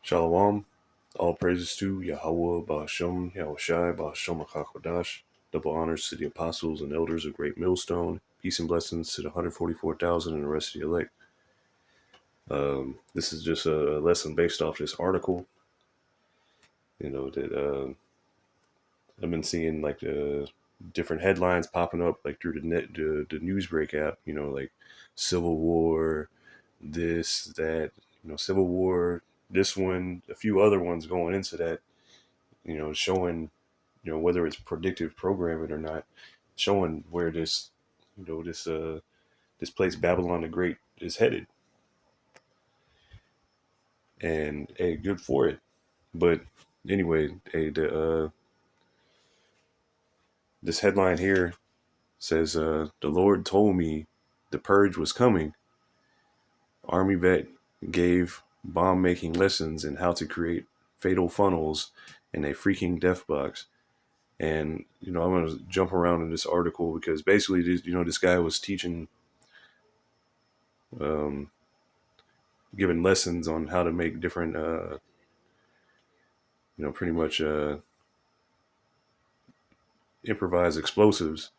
Shalom. All praises to Yahweh, Ba'ashem, Yahushai, Ba'ashem, HaKadosh. Double honors to the apostles and elders of Great Millstone. Peace and blessings to the 144,000 and the rest of the elect. This is just a lesson based off this article. That I've been seeing like different headlines popping up like through the Newsbreak app. Like Civil War, this, that. Civil War. This one, a few other ones going into that. Showing whether it's predictive programming or not, showing where this place Babylon the Great is headed, and hey, good for it. But anyway, hey, this headline here says, "The Lord told me the purge was coming. Army vet gave bomb making lessons in how to create fatal funnels in a freaking death box." And I'm gonna jump around in this article because basically, this guy was teaching, um, giving lessons on how to make different, pretty much improvised explosives,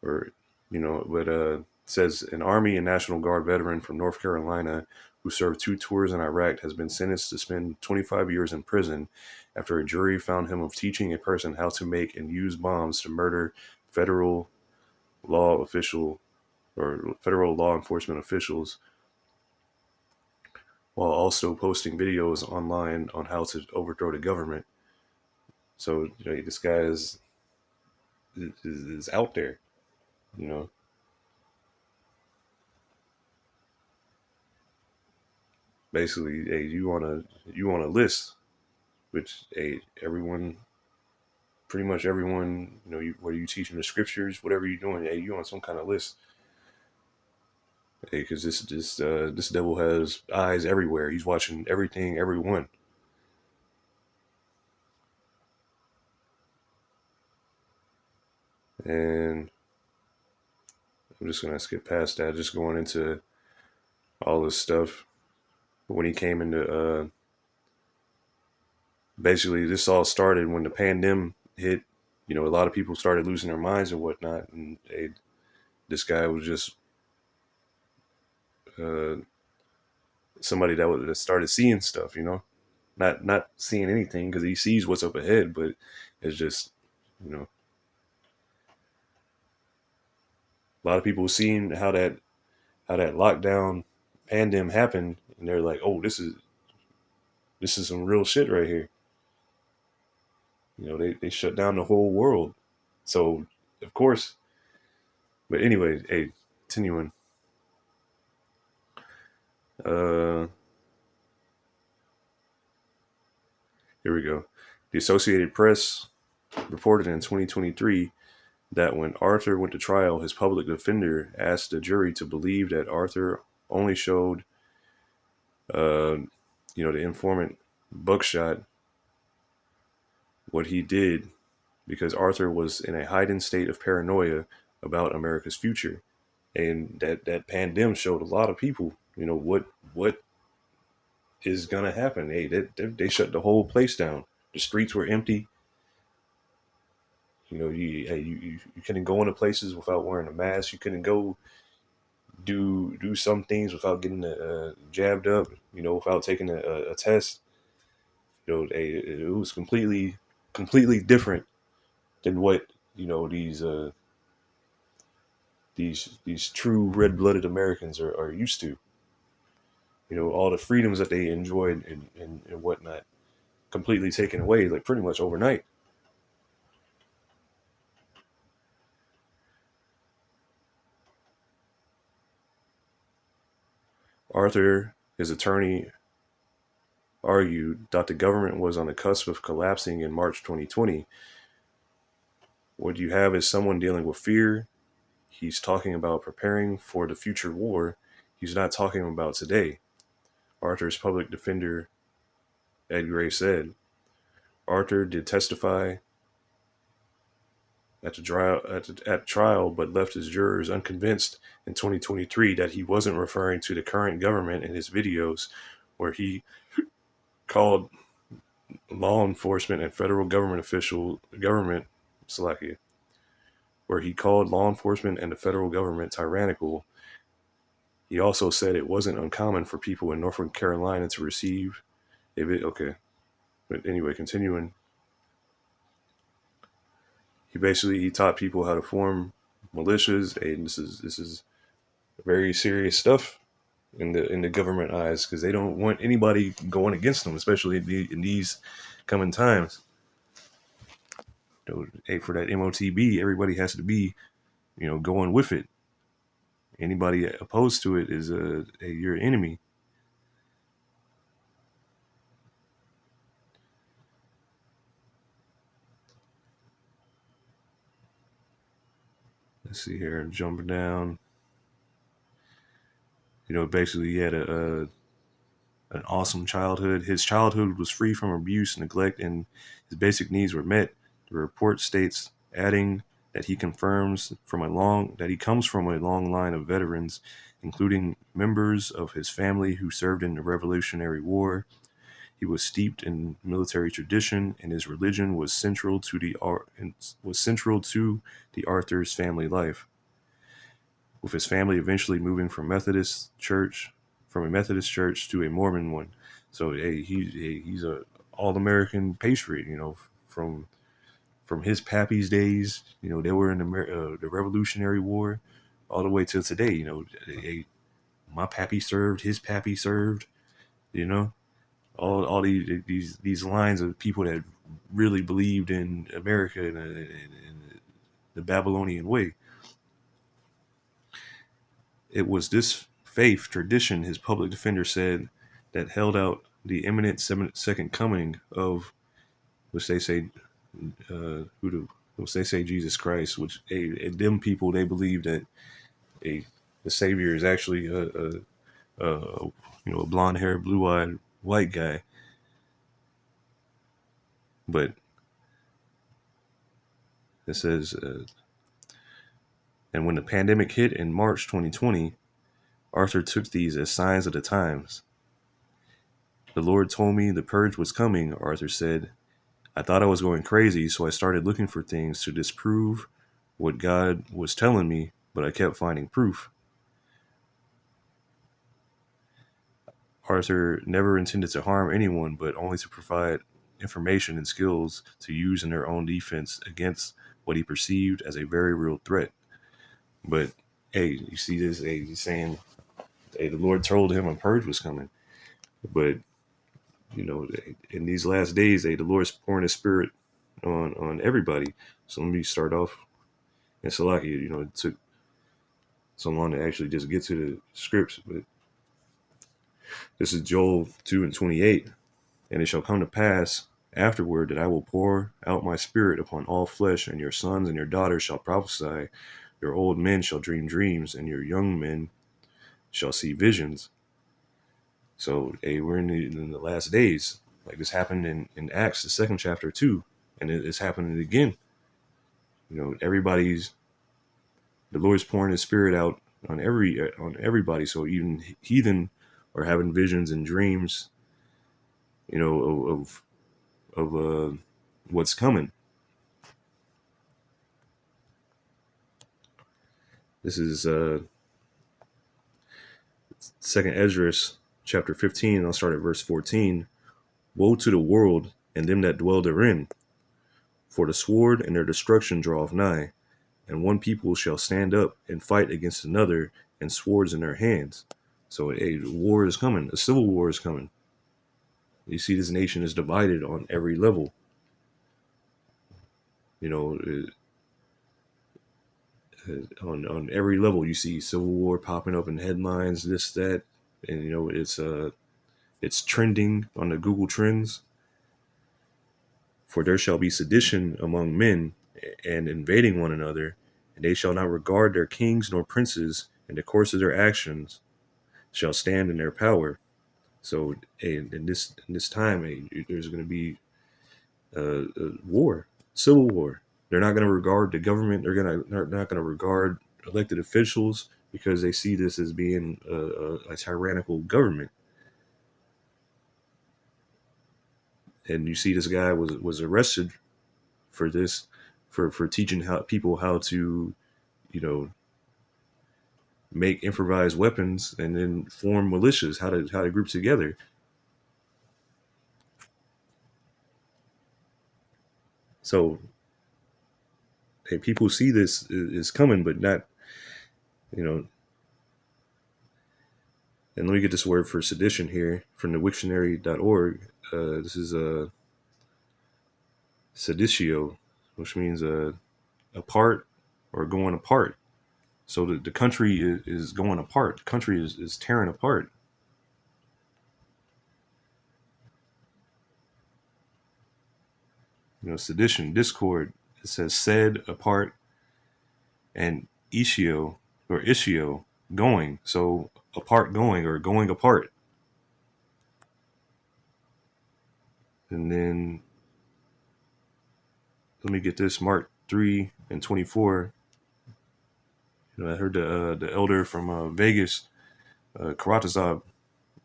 or but says an Army and National Guard veteran from North Carolina who served 2 tours in Iraq has been sentenced to spend 25 years in prison after a jury found him of teaching a person how to make and use bombs to murder federal law official or federal law enforcement officials, while also posting videos online on how to overthrow the government. So this guy is out there, you know. Basically, hey, you want a list, which everyone, pretty much everyone, whether you teaching the scriptures, whatever you're doing, hey, you on some kind of list. Hey, because this devil has eyes everywhere. He's watching everything, everyone. And I'm just gonna skip past that, just going into all this stuff. But when he came into, basically, this all started when the pandemic hit. A lot of people started losing their minds and whatnot, and this guy was just uh, somebody that started seeing stuff. Not seeing anything because he sees what's up ahead, but it's just you know a lot of people seeing how that lockdown pandemic happened, and they're like, oh, this is some real shit right here. They shut down the whole world, so of course. But anyway, hey, continuing. Uh, Here we go. The Associated Press reported in 2023 that when Arthur went to trial, his public defender asked the jury to believe that Arthur only showed, uh, the informant Buckshot what he did because Arthur was in a heightened state of paranoia about America's future, and that pandemic showed a lot of people, what is gonna happen. Hey, they shut the whole place down. The streets were empty. You couldn't go into places without wearing a mask. You couldn't go do some things without getting jabbed up. Without taking a test. It was completely different than what these true red blooded Americans are used to. All the freedoms that they enjoyed and whatnot completely taken away, like pretty much overnight. Arthur, his attorney, argued that the government was on the cusp of collapsing in March 2020. What you have is someone dealing with fear. He's talking about preparing for the future war. He's not talking about today. Arthur's public defender, Ed Gray, said. Arthur did testify at trial, but left his jurors unconvinced in 2023 that he wasn't referring to the current government in his videos, where he called law enforcement and federal government Slovakia, where he called law enforcement and the federal government tyrannical. He also said it wasn't uncommon for people in North Carolina to receive okay. But anyway, continuing, he taught people how to form militias, and this is very serious stuff in the government eyes, because they don't want anybody going against them, especially in these coming times. So, hey, for that MOTB, everybody has to be, going with it. Anybody opposed to it is your enemy. Let's see here, jumping down. Basically, he had an awesome childhood. His childhood was free from abuse, neglect, and his basic needs were met. The report states, adding that he comes from a long line of veterans, including members of his family who served in the Revolutionary War. He was steeped in military tradition, and his religion was central to the Arthur's family life, with his family eventually moving from a Methodist church to a Mormon one. So hey, he's a all American patriot. From his pappy's days. They were in the Revolutionary War, all the way till today. My pappy served, his pappy served. You know, all these lines of people that really believed in America and the Babylonian way. It was this faith tradition, his public defender said, that held out the imminent second coming of, which they say, which they say Jesus Christ, which them people, they believe that the Savior is actually a blonde haired, blue eyed white guy. But it says, and when the pandemic hit in March 2020, Arthur took these as signs of the times. The Lord told me the purge was coming, Arthur said. I thought I was going crazy, so I started looking for things to disprove what God was telling me, but I kept finding proof. Arthur never intended to harm anyone, but only to provide information and skills to use in their own defense against what he perceived as a very real threat. But hey, you see this? Hey, he's saying, hey, the Lord told him a purge was coming. But in these last days, the Lord's pouring His Spirit on everybody. So let me start off. And Salakia, it took so long to actually just get to the scripts, but this is Joel 2:28. And it shall come to pass afterward that I will pour out my spirit upon all flesh, and your sons and your daughters shall prophesy, your old men shall dream dreams, and your young men shall see visions. So we're in the last days. Like this happened in Acts, the second chapter too, and it's happening again. The Lord's pouring His Spirit out on everybody. So even heathen are having visions and dreams, of what's coming. This is Second Esdras chapter 15, and I'll start at verse 14. Woe to the world and them that dwell therein, for the sword and their destruction draweth nigh, and one people shall stand up and fight against another, and swords in their hands. So a war is coming, a civil war is coming. You see, this nation is divided on every level. On every level, you see civil war popping up in headlines, this, that, and it's trending on the Google Trends. For there shall be sedition among men, and invading one another, and they shall not regard their kings nor princes, and the course of their actions shall stand in their power. So in this time, there's going to be a war, civil war. They're not going to regard the government. They're not going to regard elected officials, because they see this as being a tyrannical government. and you see this guy was arrested for this, for teaching people how to, you know, make improvised weapons and then form militias, how to group together. So hey, people see this is coming, but not, you know. And let me get this word for sedition here from the wiktionary.org. This is seditio, which means apart or going apart. So the country is going apart. The country is tearing apart. You know, sedition, discord. It says sed, apart, and ishio or ishio, going. So apart, going, or going apart. And then let me get this. Mark 3:24. You know, I heard the elder from Vegas, Karatazov,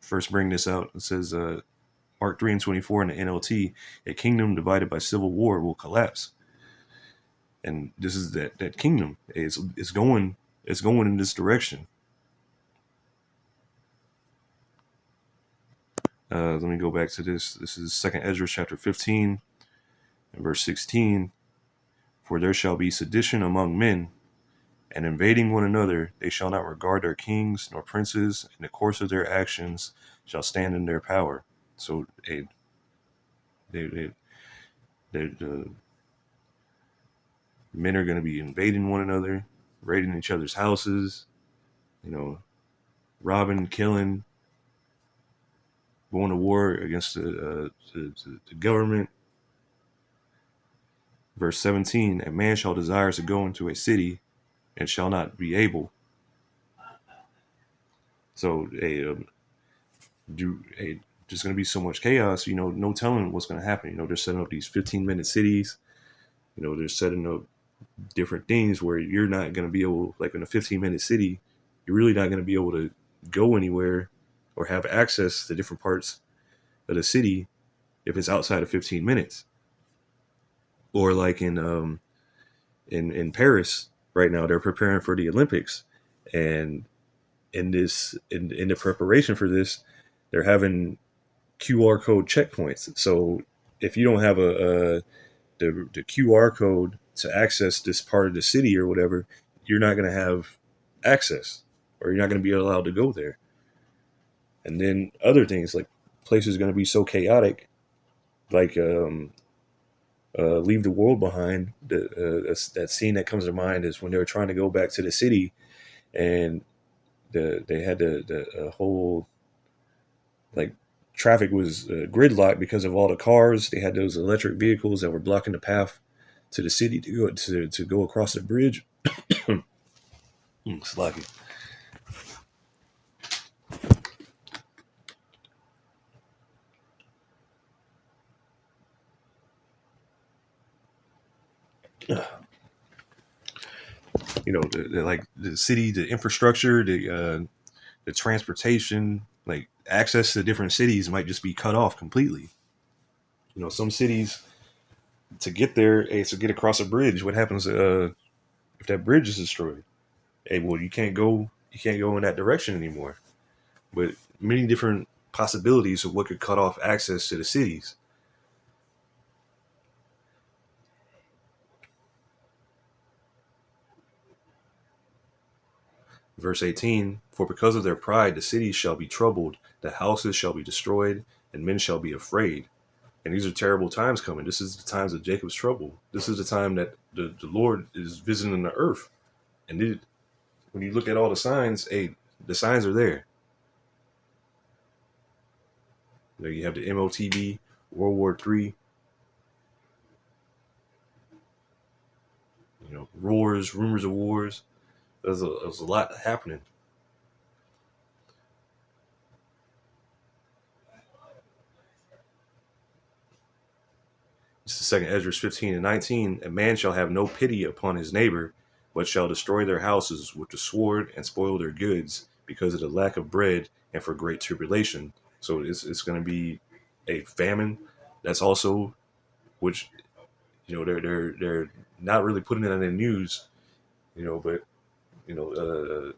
first bring this out. It says Mark 3:24 in the NLT: a kingdom divided by civil war will collapse. And this is that kingdom. It's going in this direction. Let me go back to this. This is Second Ezra chapter 15 and verse 16. For there shall be sedition among men, and invading one another, they shall not regard their kings nor princes, and the course of their actions shall stand in their power. So they, the men are going to be invading one another, raiding each other's houses, you know, robbing, killing, going to war against the government. Verse 17: a man shall desire to go into a city and shall not be able. So there's going to be so much chaos, you know, no telling what's going to happen. You know, they're setting up these 15-minute cities. You know, they're setting up different things where you're not going to be able, like in a 15-minute city, you're really not going to be able to go anywhere or have access to different parts of the city if it's outside of 15 minutes. Or like in Paris right now, they're preparing for the Olympics, and in the preparation for this, they're having QR code checkpoints. So if you don't have the QR code to access this part of the city or whatever, you're not going to have access, or you're not going to be allowed to go there. And then other things, like places are going to be so chaotic, like Leave the World Behind. That scene that comes to mind is when they were trying to go back to the city, and they had the whole, like, traffic was gridlocked because of all the cars. They had those electric vehicles that were blocking the path to the city to go across the bridge. Sloppy. You know, like the city, the infrastructure, the transportation, like access to different cities might just be cut off completely. You know, some cities, to get there, hey, to get across a bridge, what happens if that bridge is destroyed? Hey, well, you can't go in that direction anymore. But many different possibilities of what could cut off access to the cities. Verse 18: for because of their pride the cities shall be troubled, the houses shall be destroyed, and men shall be afraid. And these are terrible times coming. This is the times of Jacob's trouble. This is the time that the Lord is visiting the earth. And when you look at all the signs, hey, the signs are there. You know, you have the MOTB, World War III, you know, wars, rumors of wars. There's a lot happening. This is Second Ezra 15:19. A man shall have no pity upon his neighbor, but shall destroy their houses with the sword and spoil their goods because of the lack of bread and for great tribulation. So it's going to be a famine. That's also, which, they're not really putting it on the news, but you know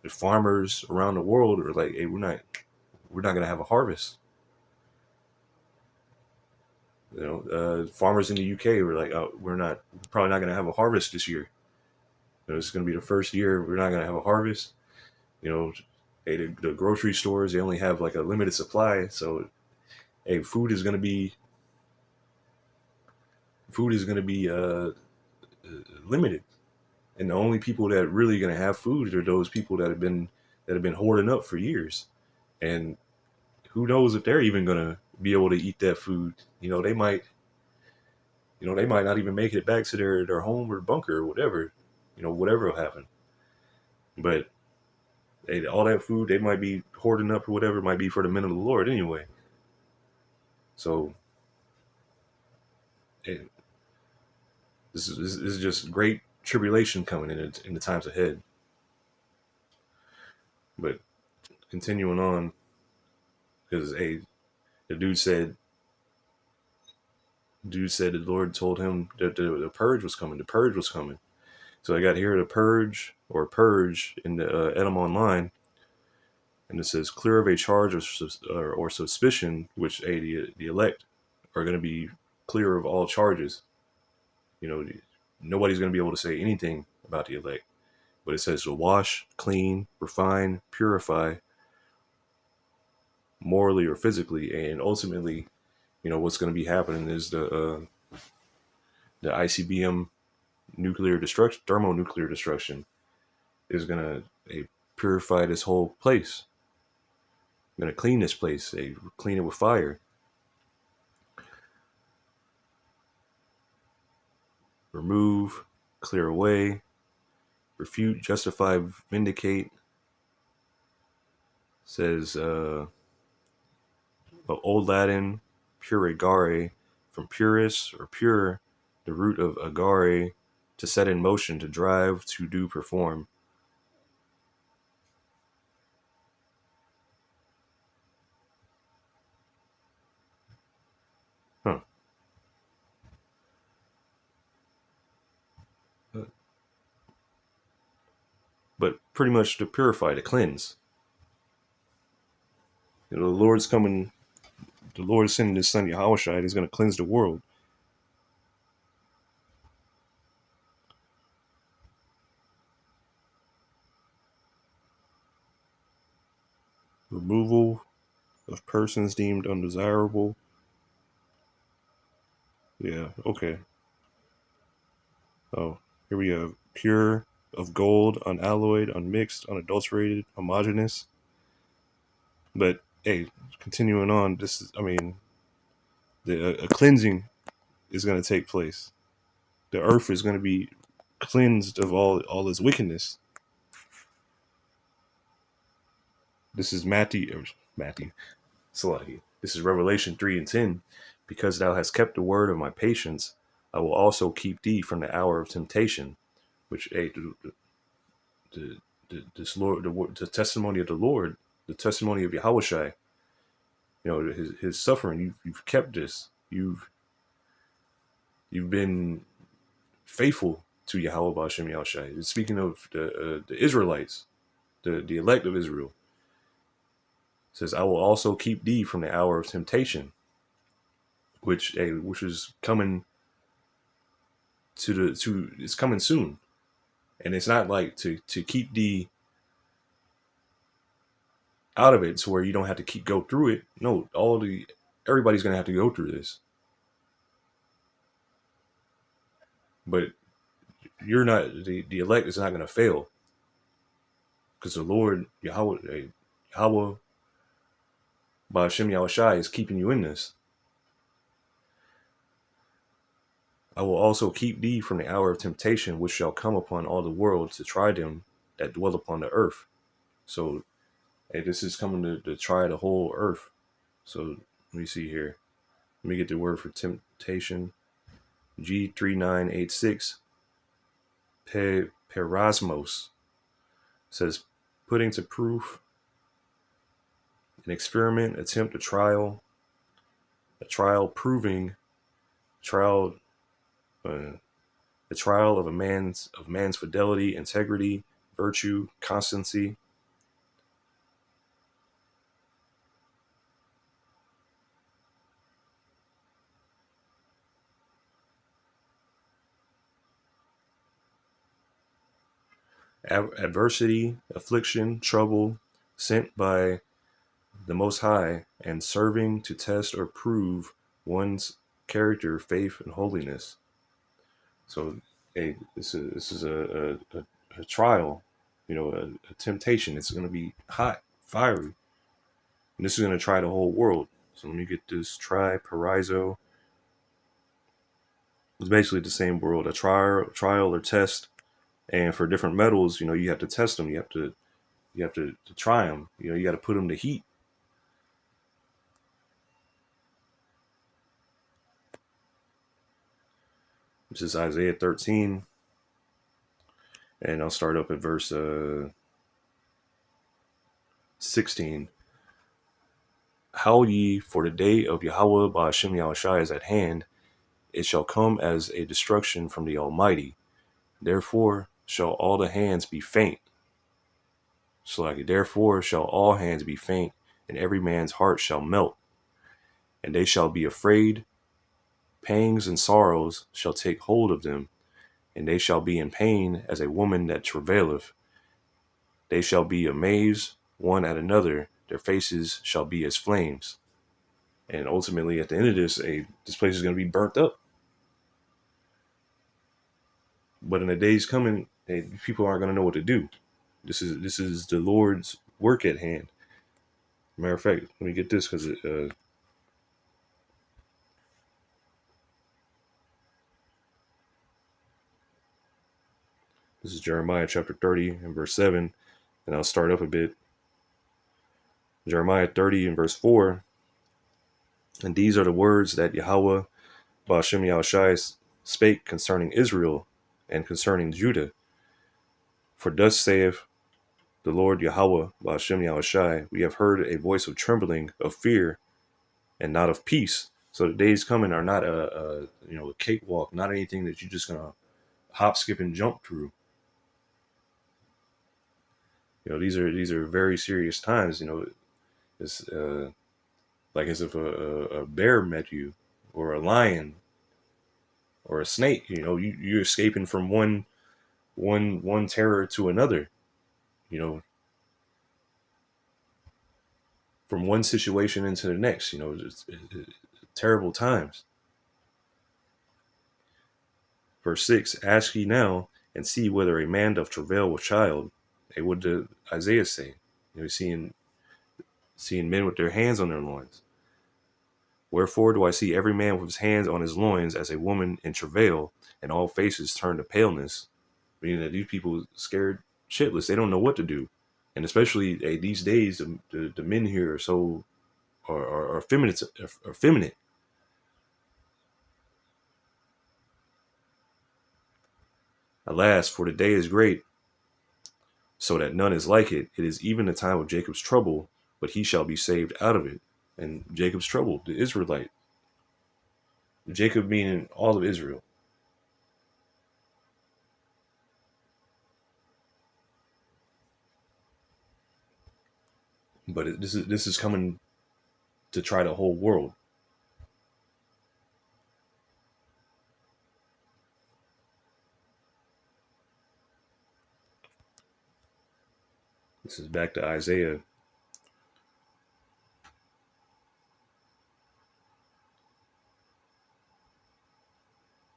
the farmers around the world are like, hey, we're not gonna have a harvest. Farmers in the UK were like, oh, we're probably not gonna have a harvest this year. This is gonna be the first year we're not gonna have a harvest. You know, hey, the grocery stores, they only have like a limited supply, so hey, food is gonna be limited, and the only people that really gonna have food are those people that have been hoarding up for years, and who knows if they're even gonna be able to eat that food. They might not even make it back to their home or bunker or whatever. Whatever will happen. But all that food they might be hoarding up or whatever might be for the men of the Lord anyway. So hey, this is just great tribulation coming in the times ahead. But continuing on, because the dude said the Lord told him that the purge was coming. The purge was coming. So I got here the purge in the Edom Online, and it says clear of a charge or suspicion, which the elect are going to be clear of all charges. You know, nobody's going to be able to say anything about the elect. But it says to wash, clean, refine, purify, morally or physically, and ultimately, what's going to be happening is the ICBM nuclear destruction, thermonuclear destruction, is going to purify this whole place. Going to clean this place. They clean it with fire. Remove, clear away, refute, justify, vindicate. Says Old Latin, purigare, from purus or pure, the root of agare, to set in motion, to drive, to do, perform. Huh. But pretty much to purify, to cleanse. The Lord's coming. The Lord is sending His Son Yahushua. He's going to cleanse the world. Removal of persons deemed undesirable. Yeah. Okay. Oh, here we have pure, of gold, unalloyed, unmixed, unadulterated, homogeneous. But hey, continuing on, a cleansing is going to take place. The earth is going to be cleansed of all its wickedness. This is Matthew, Salahi. This is Revelation 3:10. Because thou hast kept the word of my patience, I will also keep thee from the hour of temptation. Which, this Lord, the testimony of the Lord, the testimony of Yahushua, his suffering. You've kept this. You've been faithful to Yahweh Ba'Shem Yahushua. Speaking of the Israelites, the elect of Israel, it says, I will also keep thee from the hour of temptation, which is coming it's coming soon. And it's not like to keep thee out of it to where you don't have to go through it. No, everybody's gonna have to go through this. But you're not the elect is not gonna fail. Because the Lord Yahweh Ba'Shem Yahushai is keeping you in this. I will also keep thee from the hour of temptation, which shall come upon all the world to try them that dwell upon the earth. So, this is coming to try the whole earth. So, let me see here. Let me get the word for temptation. G3986. Perasmos says, putting to proof, an experiment, attempt, a trial. a trial proving trial uh, the trial of man's fidelity, integrity, virtue, constancy. Adversity, affliction, trouble, sent by the Most High, and serving to test or prove one's character, faith, and holiness. So, hey, this is a trial, a temptation. It's going to be hot, fiery, and this is going to try the whole world. So let me get this. Try Parizo. It's basically the same world. A trial or test, and for different metals, you have to test them. You have to try them. You got to put them to heat. This is Isaiah 13, and I'll start up at verse 16. Howl ye, for the day of Yahweh Ba'ashem Yahushai is at hand. It shall come as a destruction from the Almighty. Therefore shall all the hands be faint. So like, therefore shall all hands be faint, and every man's heart shall melt. And they shall be afraid. Pangs and sorrows shall take hold of them, and they shall be in pain as a woman that travaileth. They shall be amazed one at another. Their faces shall be as flames. And ultimately, at the end of this place is going to be burnt up. But in the days coming, people aren't going to know what to do. This is the Lord's work at hand. Matter of fact, let me get this because this is Jeremiah chapter 30 and verse 7, and I'll start up a bit. Jeremiah 30 and verse 4, and these are the words that Yahweh Ba'ashem Yahushai spake concerning Israel and concerning Judah. For thus saith the Lord Yahweh Ba'ashem Yahushai, we have heard a voice of trembling, of fear, and not of peace. So the days coming are not a cakewalk, not anything that you're just gonna hop, skip, and jump through. These are very serious times. It's like as if a bear met you, or a lion, or a snake. You're escaping from one terror to another. You know, from one situation into the next. It's terrible times. Verse 6, ask ye now, and see whether a man doth travail with child. Hey, what did Isaiah say? Seeing men with their hands on their loins. Wherefore do I see every man with his hands on his loins as a woman in travail, and all faces turn to paleness? Meaning that these people scared shitless. They don't know what to do. And especially these days, the men here are so are feminine. Are feminine. Alas, for the day is great, so that none is like it. It is even the time of Jacob's trouble, but he shall be saved out of it. And Jacob's trouble, the Israelite. Jacob meaning all of Israel. But this is coming to try the whole world. This is back to Isaiah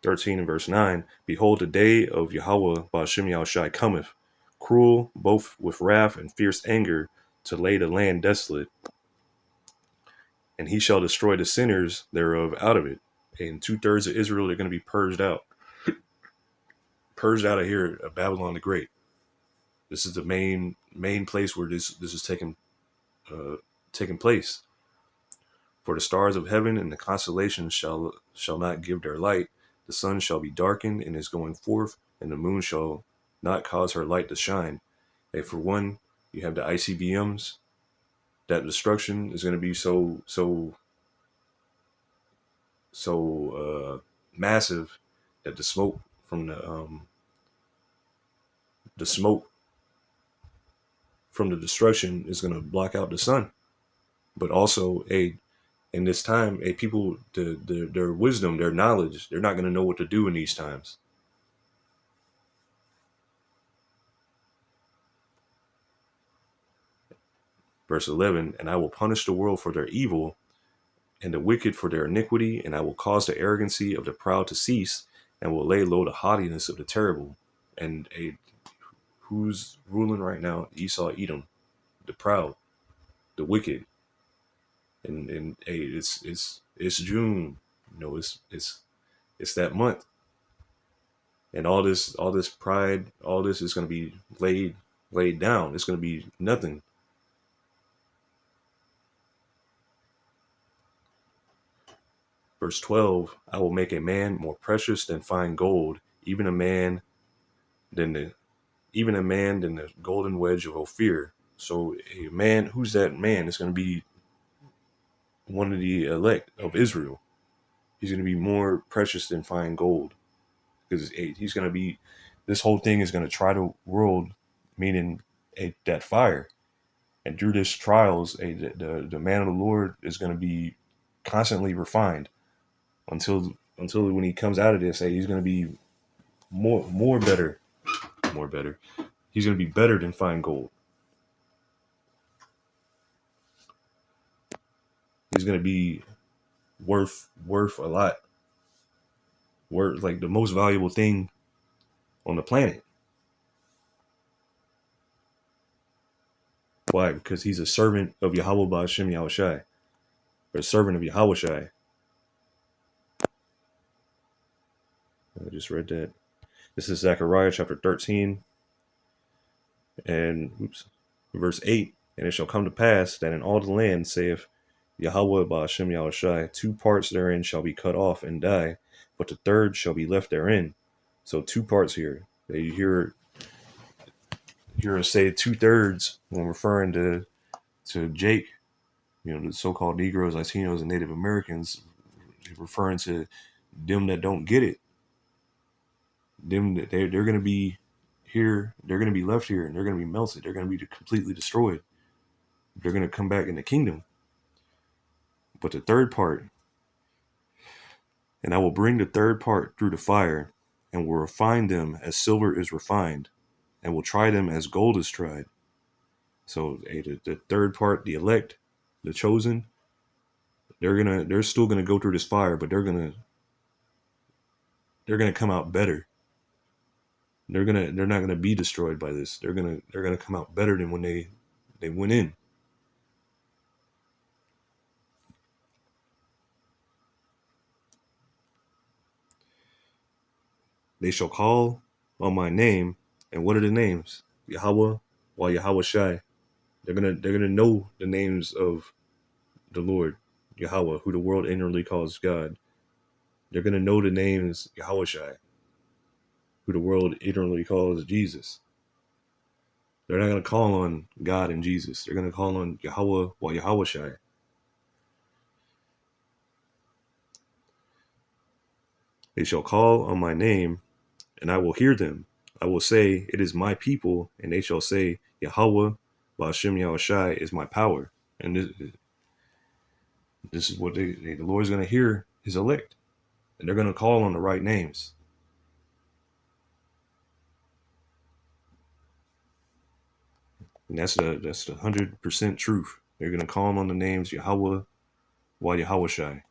13 and verse 9. Behold, the day of Yahweh Ba'ashem Yahushai cometh, cruel, both with wrath and fierce anger, to lay the land desolate. And he shall destroy the sinners thereof out of it. And 2/3 of Israel are going to be purged out. Purged out of here, of Babylon the Great. This is the main place where this is taking place. For the stars of heaven and the constellations shall not give their light. The sun shall be darkened in his going forth, and the moon shall not cause her light to shine. And for one, you have the ICBMs. That destruction is going to be so so massive that the smoke from the destruction is going to block out the sun. But also, in this time, people, their wisdom, their knowledge, they're not going to know what to do in these times. Verse 11, and I will punish the world for their evil and the wicked for their iniquity, and I will cause the arrogancy of the proud to cease, and will lay low the haughtiness of the terrible. And who's ruling right now? Esau, Edom, the proud, the wicked. And it's June, it's that month, and all this pride, all this is going to be laid down. It's going to be nothing. Verse 12, I will make a man more precious than fine gold, even a man than the golden wedge of Ophir. So a man, who's that man? It's going to be one of the elect of Israel. He's going to be more precious than fine gold, because he's going to be, this whole thing is going to try the world, meaning that fire. And through this trials, the man of the Lord is going to be constantly refined until when he comes out of this, he's going to be more better. He's going to be better than fine gold. He's going to be worth a lot. Worth like the most valuable thing on the planet. Why? Because he's a servant of Yahweh Ba'ashem Yahushai, or a servant of Yahushai. I just read that. This is Zechariah chapter 13 and verse 8. And it shall come to pass that in all the land, saith Yahweh Ba'ashem Yahushai, 2 parts therein shall be cut off and die, but the third shall be left therein. So 2 parts here. You hear us say 2/3 when referring to Jake, the so-called Negroes, Latinos, and Native Americans, referring to them that don't get it. Them that they're going to be here, they're going to be left here, and they're going to be melted. They're going to be completely destroyed. They're going to come back in the kingdom. But the third part, and I will bring the third part through the fire, and will refine them as silver is refined, and will try them as gold is tried. So the third part, the elect, the chosen, they're still gonna go through this fire, but they're gonna come out better. They're not gonna be destroyed by this. They're gonna come out better than when they went in. They shall call on my name, and what are the names? Yahweh, while Yahweh Shai. They're gonna know the names of the Lord, Yahweh, who the world inwardly calls God. They're gonna know the names Yahweh Shai, who the world inwardly calls Jesus. They're not gonna call on God and Jesus. They're gonna call on Yahweh while Yahweh Shai. They shall call on my name, and I will hear them. I will say, it is my people, and they shall say, Yahweh, Ba'ashem Yahushai is my power. And this is what the Lord is going to hear his elect. And they're going to call on the right names. And that's the 100% truth. They're going to call on the names Yahweh while Yahweh Shai.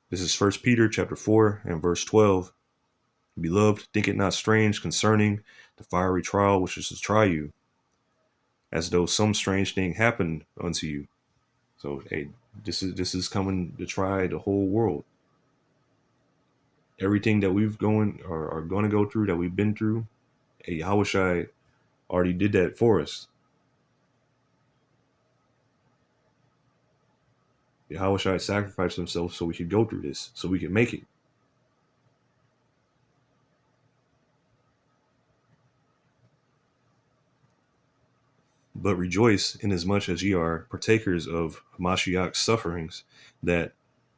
This is 1 Peter chapter 4 and verse 12. Beloved, think it not strange concerning the fiery trial which is to try you, as though some strange thing happened unto you. So, this is coming to try the whole world. Everything that we've are going to go through, that we've been through, Yahweh Shai already did that for us. Yahweh Shai sacrificed himself so we could go through this, so we could make it. But rejoice inasmuch as ye are partakers of Mashiach's sufferings, that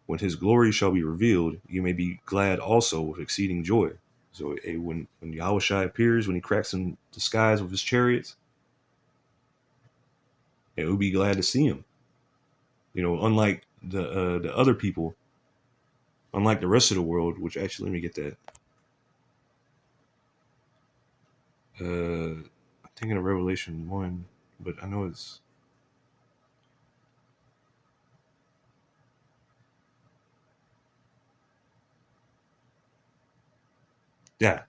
when his glory shall be revealed, you may be glad also with exceeding joy. So when Yahushua appears, when he cracks in the skies with his chariots, it will be glad to see him. Unlike the other people, unlike the rest of the world, which actually, let me get that. I'm thinking of Revelation 1, but I know it's. Yeah.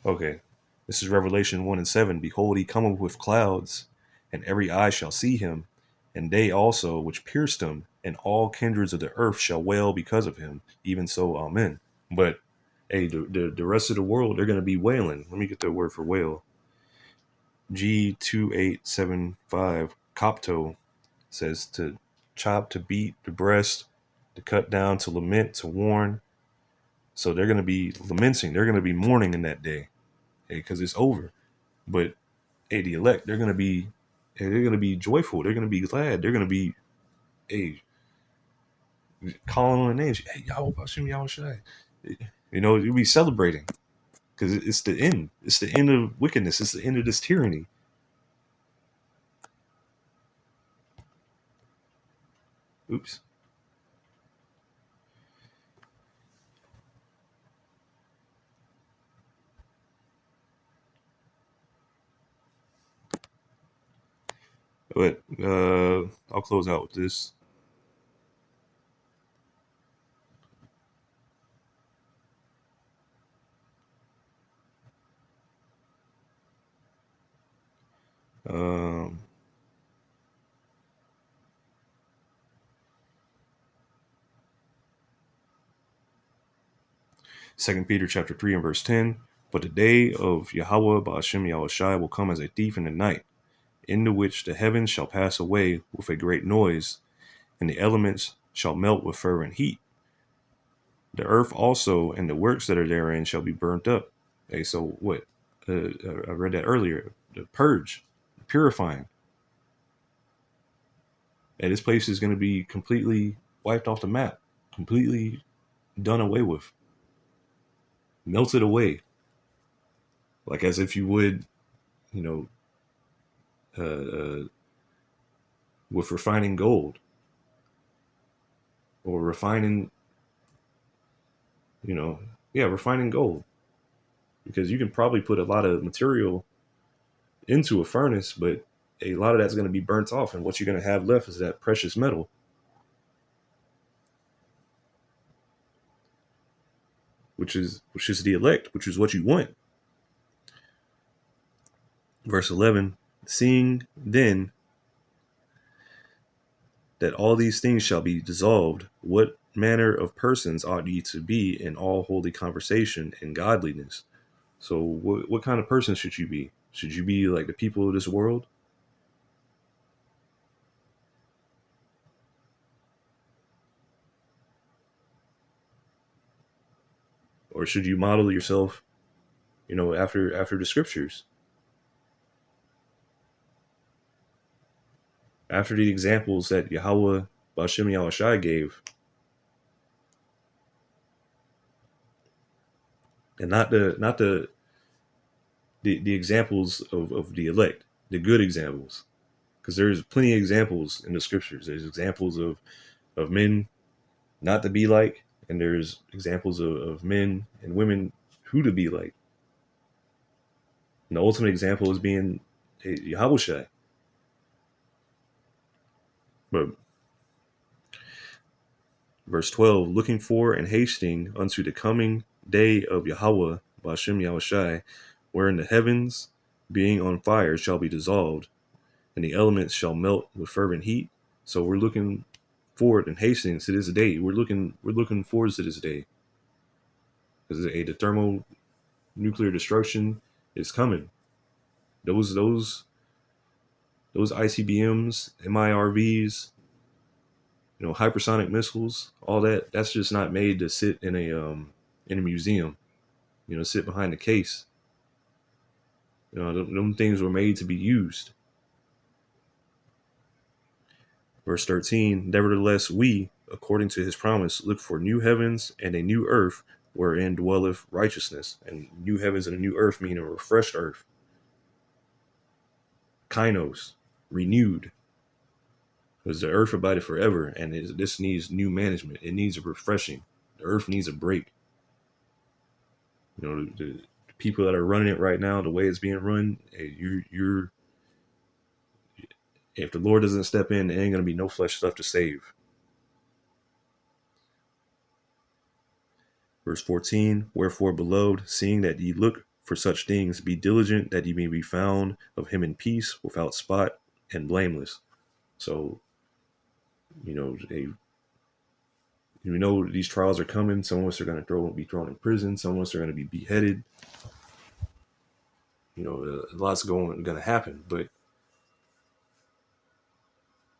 Okay. This is Revelation 1 and 7. Behold, he cometh with clouds, and every eye shall see him, and they also which pierced him, and all kindreds of the earth shall wail because of him. Even so, amen. But hey, the rest of the world, they're going to be wailing. Let me get the word for wail. G2875 Copto says to chop, to beat, to breast, to cut down, to lament, to warn. So they're going to be lamenting. They're going to be mourning in that day, because it's over. But hey, the elect, they're gonna be joyful. They're gonna be glad. They're gonna be calling on the names. Hey, Yahweh Bashim Yahweh Shai. You'll be celebrating because it's the end. It's the end of wickedness. It's the end of this tyranny. Oops. But I'll close out with this. Um, 2 Peter chapter 3 and verse 10. But the day of Yahweh Ba'ashem Yahweh Shai will come as a thief in the night, in the which the heavens shall pass away with a great noise, and the elements shall melt with fervent heat. The earth also and the works that are therein shall be burnt up. Hey, so what? I read that earlier. The purge, purifying. And this place is going to be completely wiped off the map, completely done away with, melted away, like as if you would, you know, uh, uh, with refining gold or refining, refining gold, because you can probably put a lot of material into a furnace, but a lot of that's going to be burnt off, and what you're going to have left is that precious metal, which is the elect, which is what you want. Verse 11, seeing then that all these things shall be dissolved, what manner of persons ought ye to be in all holy conversation and godliness? So what kind of person should you be? Should you be like the people of this world? Or should you model yourself, after the scriptures, after the examples that Yahweh Bashem Yahushai gave, and not the examples of the elect, the good examples, because there's plenty of examples in the scriptures. There's examples of men not to be like, and there's examples of men and women who to be like. And the ultimate example is being Yahushai. But verse 12, looking for and hasting unto the coming day of Yahweh, Bashem Yahushai, wherein the heavens, being on fire, shall be dissolved, and the elements shall melt with fervent heat. So we're looking forward and hastening to this day. We're looking forward to this day, because the thermonuclear destruction is coming. Those ICBMs, MIRVs, hypersonic missiles, all that's just not made to sit in a museum, sit behind the case. Them things were made to be used. Verse 13, nevertheless, we, according to his promise, look for new heavens and a new earth wherein dwelleth righteousness. And new heavens and a new earth mean a refreshed earth. Kainos, renewed. Because the earth abided forever, and this needs new management. It needs a refreshing. The earth needs a break. You know, the people that are running it right now, the way it's being run, you're if the Lord doesn't step in, there ain't gonna be no flesh left to save. Verse 14, wherefore, beloved, seeing that ye look for such things, be diligent that ye may be found of him in peace, without spot and blameless. So, you know, these trials are coming. Some of us are going to be thrown in prison. Some of us are going to be beheaded. You know, lots going to happen, but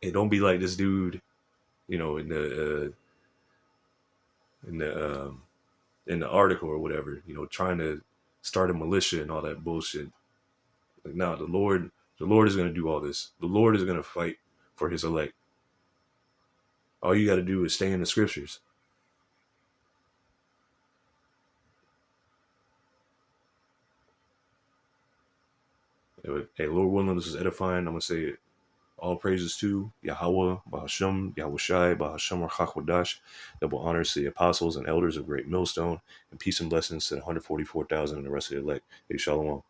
it don't be like this dude, you know, in the in the article or whatever, you know, trying to start a militia and all that bullshit. Like, no, the Lord is going to do all this. The Lord is going to fight for his elect. All you got to do is stay in the scriptures. Hey, Lord willing, this is edifying. I'm going to say it. All praises to Yahweh, Bahasham, Yahushai, Bahasham, Hakwadash, double honors to the apostles and elders of Great Millstone, and peace and blessings to the 144,000 and the rest of the elect. Hey, Shalom.